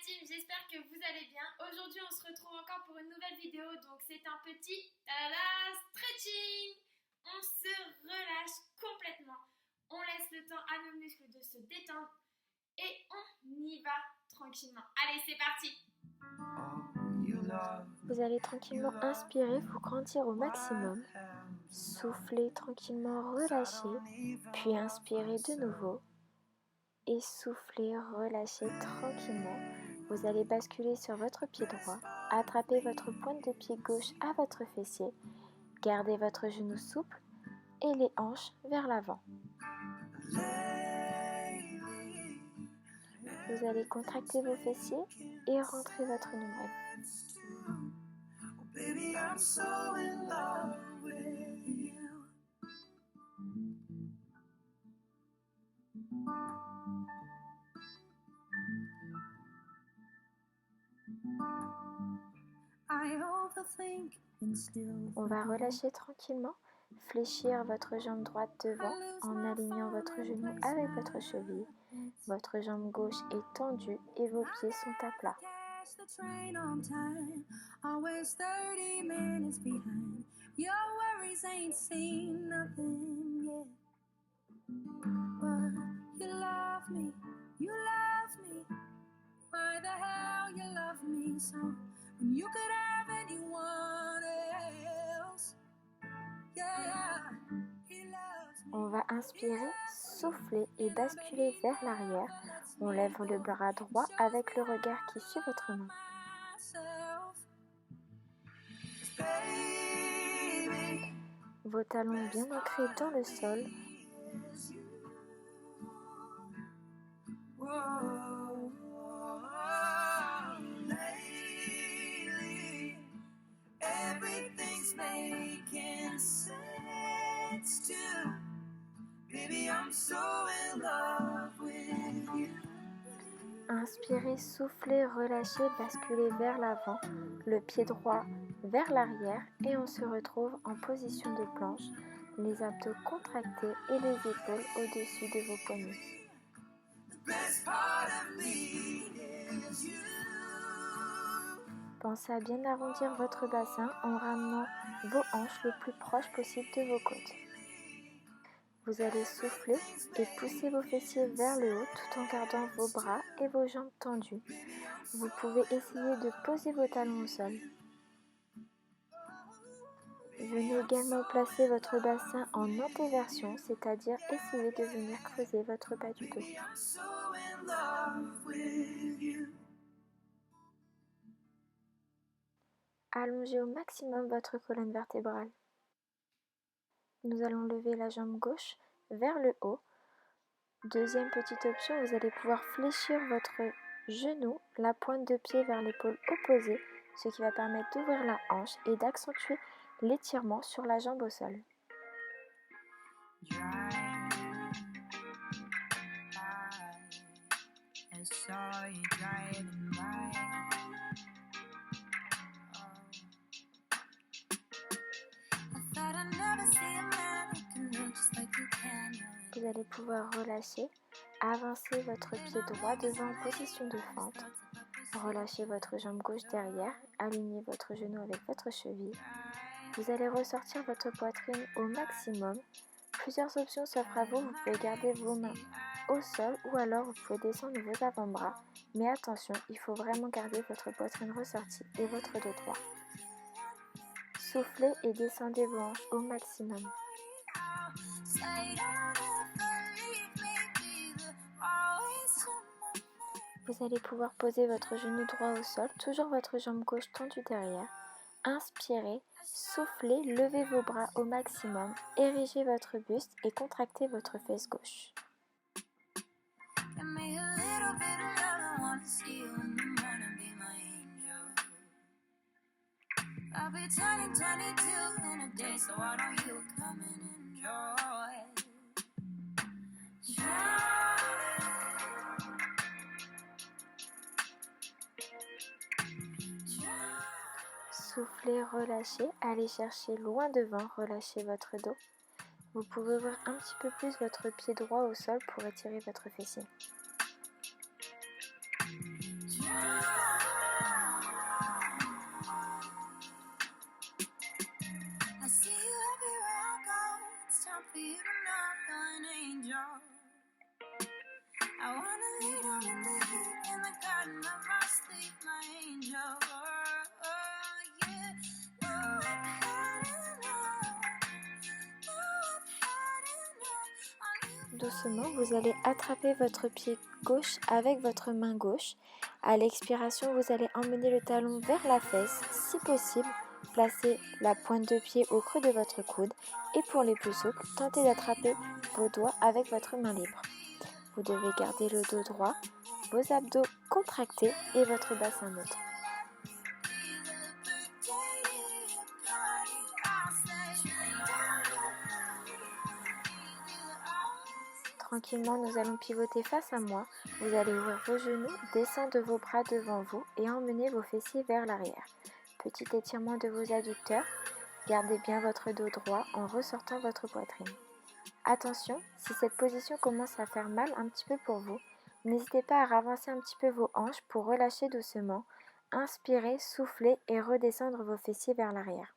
team, j'espère que vous allez bien. Aujourd'hui on se retrouve encore pour une nouvelle vidéo, donc c'est un petit stretching. On se relâche complètement, on laisse le temps à nos muscles de se détendre et on y va tranquillement. Allez, c'est parti. Vous allez tranquillement inspirer, vous grandir au maximum, souffler tranquillement, relâcher, puis inspirer de nouveau et souffler, relâcher tranquillement. Vous allez basculer sur votre pied droit, attraper votre pointe de pied gauche à votre fessier, gardez votre genou souple et les hanches vers l'avant. Vous allez contracter vos fessiers et rentrer votre nombril. Baby, I'm so in love with you. On va relâcher tranquillement, fléchir votre jambe droite devant en alignant votre genou avec votre cheville. Votre jambe gauche est tendue et vos pieds sont à plat. On va inspirer, souffler et basculer vers l'arrière. On lève le bras droit avec le regard qui suit votre main. Vos talons bien ancrés dans le sol. Inspirez, soufflez, relâchez, basculez vers l'avant, le pied droit vers l'arrière et on se retrouve en position de planche, les abdos contractés et les épaules au-dessus de vos poignets. Pensez à bien arrondir votre bassin en ramenant vos hanches le plus proche possible de vos côtes. Vous allez souffler et pousser vos fessiers vers le haut tout en gardant vos bras et vos jambes tendus. Vous pouvez essayer de poser vos talons au sol. Venez également placer votre bassin en antéversion, c'est-à-dire essayer de venir creuser votre bas du dos. Allongez au maximum votre colonne vertébrale. Nous allons lever la jambe gauche vers le haut. Deuxième petite option, vous allez pouvoir fléchir votre genou, la pointe de pied vers l'épaule opposée, ce qui va permettre d'ouvrir la hanche et d'accentuer l'étirement sur la jambe au sol. Vous allez pouvoir relâcher, avancer votre pied droit devant en position de fente, relâchez votre jambe gauche derrière, alignez votre genou avec votre cheville. Vous allez ressortir votre poitrine au maximum. Plusieurs options s'offrent à vous, vous pouvez garder vos mains au sol ou alors vous pouvez descendre vos avant-bras. Mais attention, il faut vraiment garder votre poitrine ressortie et votre dos droit. Soufflez et descendez vos hanches au maximum. Vous allez pouvoir poser votre genou droit au sol, toujours votre jambe gauche tendue derrière. Inspirez, soufflez, levez vos bras au maximum, érigez votre buste et contractez votre fesse gauche. Soufflez, relâchez, allez chercher loin devant, relâchez votre dos. Vous pouvez ouvrir un petit peu plus votre pied droit au sol pour étirer votre fessier. doucement, vous allez attraper votre pied gauche avec votre main gauche. À l'expiration, vous allez emmener le talon vers la fesse. Si possible, placez la pointe de pied au creux de votre coude. Et pour les plus souples, tentez d'attraper vos doigts avec votre main libre. Vous devez garder le dos droit, vos abdos contractés et votre bassin neutre. Tranquillement, nous allons pivoter face à moi. Vous allez ouvrir vos genoux, descendre vos bras devant vous et emmener vos fessiers vers l'arrière. Petit étirement de vos adducteurs. Gardez bien votre dos droit en ressortant votre poitrine. Attention, si cette position commence à faire mal un petit peu pour vous, n'hésitez pas à ravancer un petit peu vos hanches pour relâcher doucement. Inspirez, soufflez et redescendre vos fessiers vers l'arrière.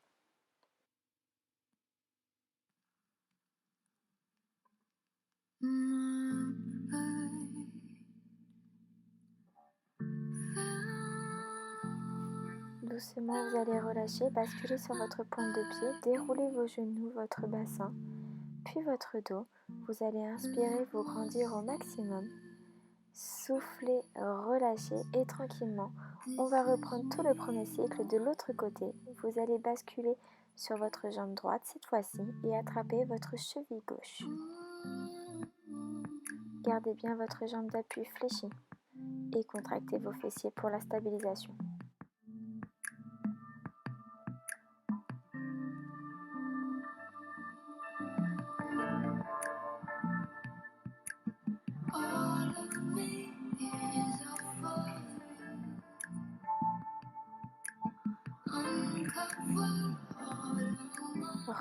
Doucement, vous allez relâcher, basculer sur votre pointe de pied, dérouler vos genoux, votre bassin, puis votre dos. Vous allez inspirer, vous grandir au maximum. Soufflez, relâchez et tranquillement, on va reprendre tout le premier cycle de l'autre côté. Vous allez basculer sur votre jambe droite cette fois-ci et attraper votre cheville gauche. Gardez bien votre jambe d'appui fléchie et contractez vos fessiers pour la stabilisation.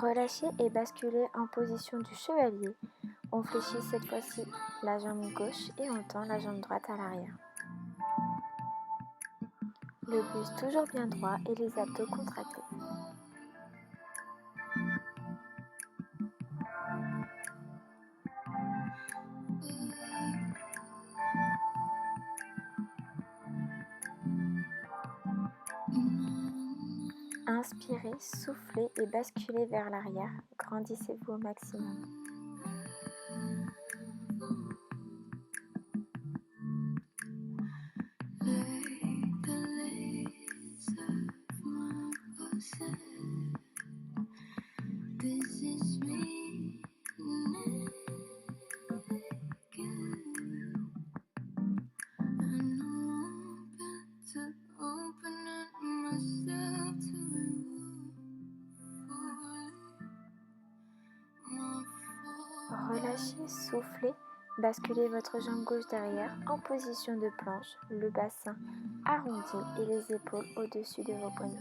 Relâchez et basculez en position du chevalier. On fléchit cette fois-ci la jambe gauche et on tend la jambe droite à l'arrière. Le buste toujours bien droit et les abdos contractés. Inspirez, soufflez et basculez vers l'arrière. Grandissez-vous au maximum. Relâchez, soufflez, basculez votre jambe gauche derrière en position de planche, le bassin arrondi et les épaules au-dessus de vos poignets.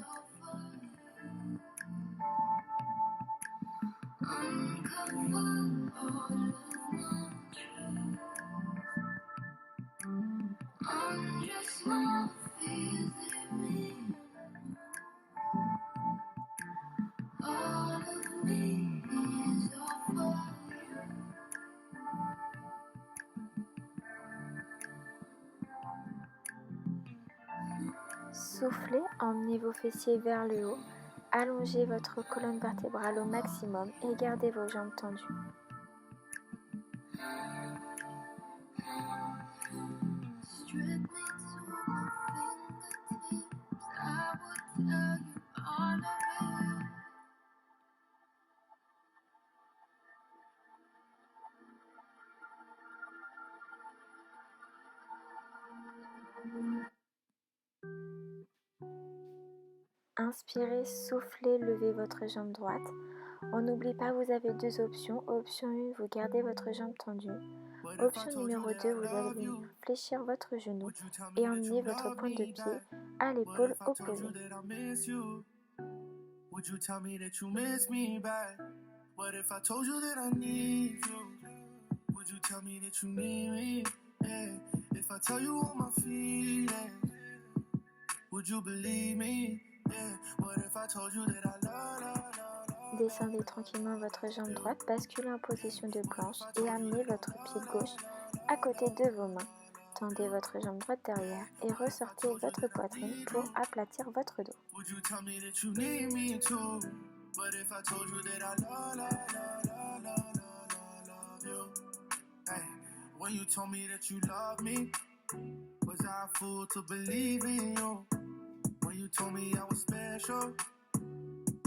Soufflez, emmenez vos fessiers vers le haut, allongez votre colonne vertébrale au maximum et gardez vos jambes tendues. Inspirez, soufflez, levez votre jambe droite. On n'oublie pas, vous avez deux options. Option 1, vous gardez votre jambe tendue. Option numéro 2, vous allez venir fléchir votre genou et emmener votre pointe de pied à l'épaule opposée. Descendez tranquillement votre jambe droite, basculez en position de planche et amenez votre pied gauche à côté de vos mains. Tendez votre jambe droite derrière et ressortez votre poitrine pour aplatir votre dos. When you told me that you love me, was I a fool to believe in you? When you told me I was special,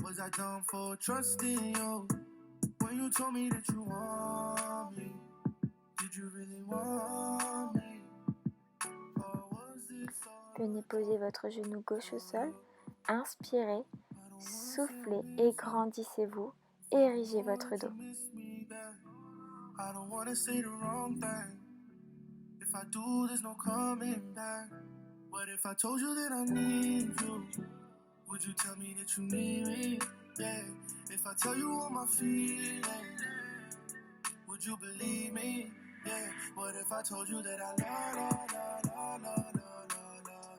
was I dumb for trusting you? When you told me that you want me, did you really want me? Or was this all Venez poser votre genou gauche au sol, inspirez, soufflez et grandissez-vous, érigez votre dos. I don't wanna say the wrong thing. If I do, there's no coming back. But if I told you that I need you, would you tell me that you need me? Yeah. If I tell you all my feelings, would you believe me? Yeah. What if I told you that I love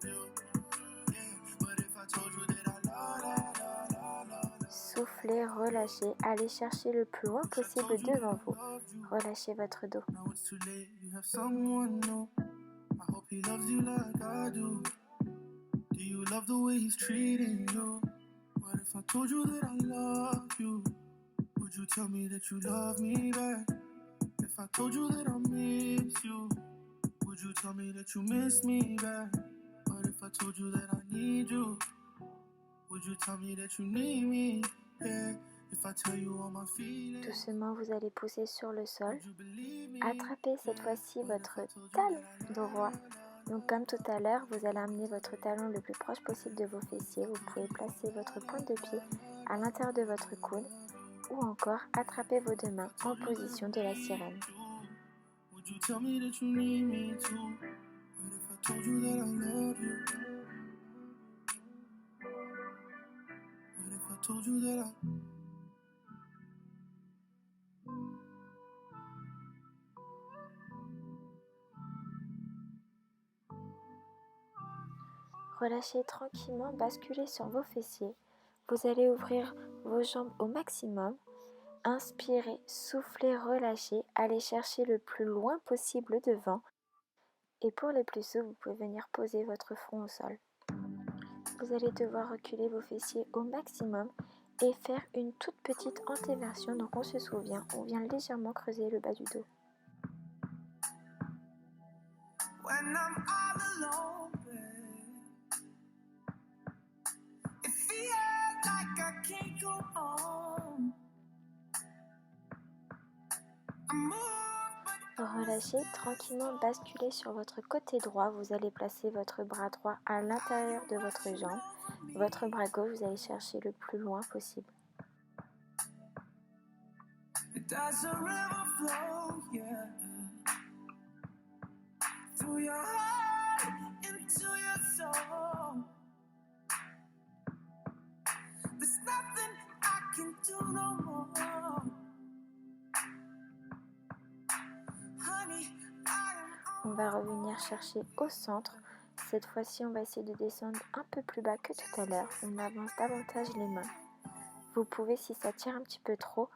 you? Yeah. What if I told you that I love Soufflez, relâchez, allez chercher le plus loin possible devant vous. Relâchez votre dos. Now it's too late, you have someone new. I hope he loves you like I do. Do you love the way he's treating you? What if I told you that I love you? Would you tell me that you love me back? If I told you that I miss you, would you tell me that you miss me back? What if I told you that I need you? Would you tell me that you need me? Yeah. If I tell you all my feelings, Doucement, vous allez pousser sur le sol. would you believe me? Attrapez cette fois-ci votre talon droit. Donc comme tout à l'heure, vous allez amener votre talon le plus proche possible de vos fessiers. Vous pouvez placer votre pointe de pied à l'intérieur de votre coude ou encore attraper vos deux mains en position de la sirène. Would you tell me that you need me too? What if I told you that I love you? What if I told you that I... Relâchez tranquillement, basculez sur vos fessiers. Vous allez ouvrir vos jambes au maximum. Inspirez, soufflez, relâchez. Allez chercher le plus loin possible devant. Et pour les plus souples, vous pouvez venir poser votre front au sol. Vous allez devoir reculer vos fessiers au maximum et faire une toute petite antéversion. Donc on se souvient, on vient légèrement creuser le bas du dos. When I'm all alone, babe, it feels like I can't go on. I move, but Relâchez, tranquillement basculez sur votre côté droit. Vous allez placer votre bras droit à l'intérieur de votre jambe. Votre bras gauche, vous allez chercher le plus loin possible. does a river flow, yeah, through your heart into your soul. There's nothing I can do no more. Honey, On va revenir chercher au centre. Cette fois-ci, on va essayer de descendre un peu plus bas que tout à l'heure. On avance davantage les mains. Vous pouvez, si ça tire un petit peu trop,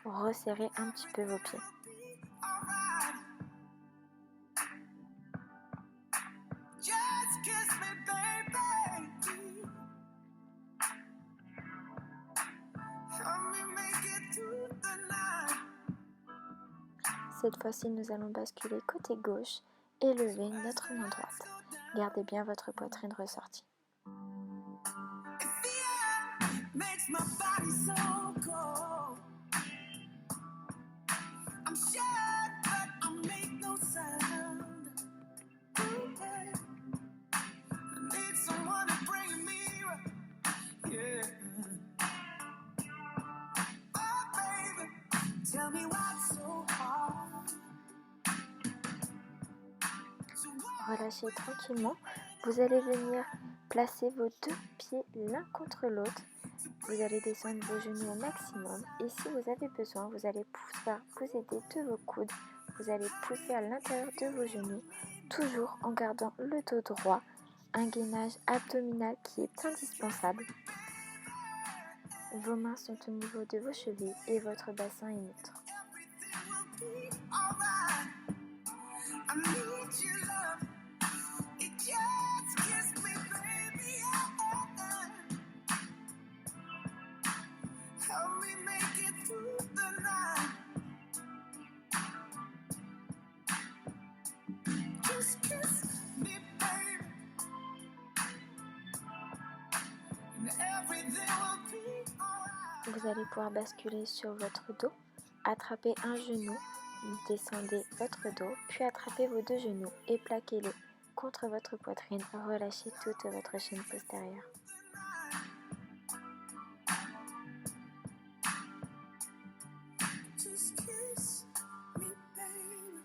resserrer un petit peu vos pieds. alright. Just kiss me, baby. Help me make it through the night. Cette fois-ci, nous allons basculer côté gauche et lever notre main droite. Gardez bien votre poitrine ressortie. If the air makes my body so cold, I'm scared, but I make no sound. Ooh, yeah. I need someone to bring me right. Yeah. Oh, baby, tell me what's so hard. So what? Relâchez tranquillement. Vous allez venir placer vos deux pieds l'un contre l'autre. Vous allez descendre vos genoux au maximum. Et si vous avez besoin, vous allez pouvoir vous aider de vos coudes. Vous allez pousser à l'intérieur de vos genoux, toujours en gardant le dos droit. Un gainage abdominal qui est indispensable. Vos mains sont au niveau de vos chevilles et votre bassin est neutre. Everything will be alright. I need your love. It just kiss me, baby. Help me make it through the night. Vous allez pouvoir basculer sur votre dos, attraper un genou, descendez votre dos, puis attrapez vos deux genoux et plaquez-les contre votre poitrine. Relâchez toute votre chaîne postérieure. Just kiss me, baby.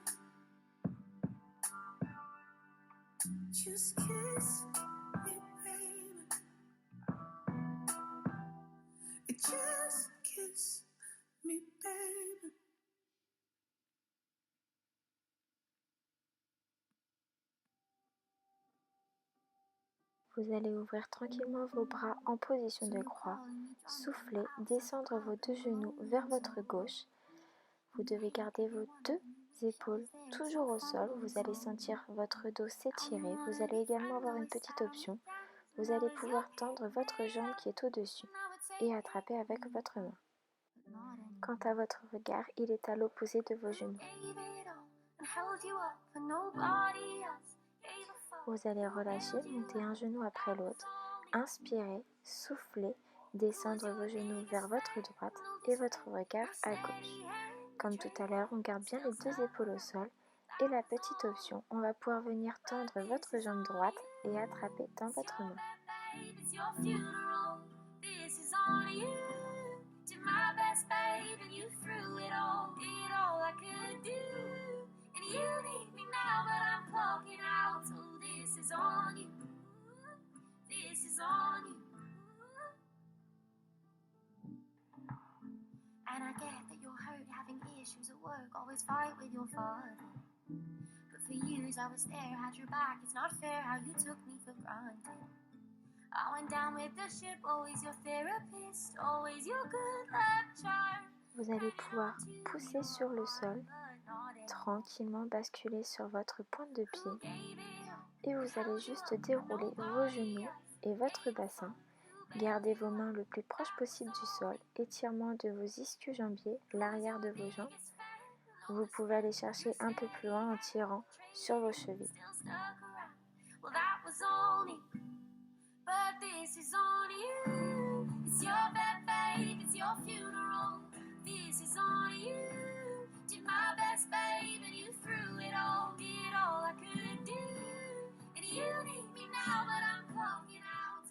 Just kiss me, baby. Vous allez ouvrir tranquillement vos bras en position de croix, souffler, descendre vos deux genoux vers votre gauche. Vous devez garder vos deux épaules toujours au sol. Vous allez sentir votre dos s'étirer. Vous allez également avoir une petite option. Vous allez pouvoir tendre votre jambe qui est au-dessus et attraper avec votre main. Quant à votre regard, il est à l'opposé de vos genoux. Vous allez relâcher, monter un genou après l'autre, inspirer, souffler, descendre vos genoux vers votre droite et votre regard à gauche. Comme tout à l'heure, on garde bien les deux épaules au sol et la petite option, on va pouvoir venir tendre votre jambe droite et attraper dans votre main. And I get that you're hurt, having issues at work, always fight with your father. But for years I was there, had your back, it's not fair how you took me for granted. I went down with the ship, always your therapist, always your good lecture. Vous allez pouvoir pousser sur le sol, tranquillement basculer sur votre pointe de pied et vous allez juste dérouler vos genoux et votre bassin. Gardez vos mains le plus proche possible du sol, étirement de vos ischio-jambiers, l'arrière de vos jambes. Vous pouvez aller chercher un peu plus loin en tirant sur vos chevilles.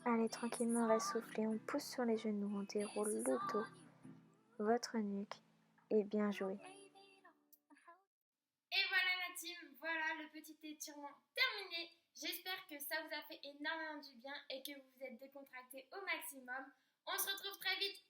Allez, tranquillement, on va souffler, on pousse sur les genoux, on déroule le dos, votre nuque et bien joué. Et voilà la team, voilà le petit étirement terminé. J'espère que ça vous a fait énormément du bien et que vous vous êtes décontractés au maximum. On se retrouve très vite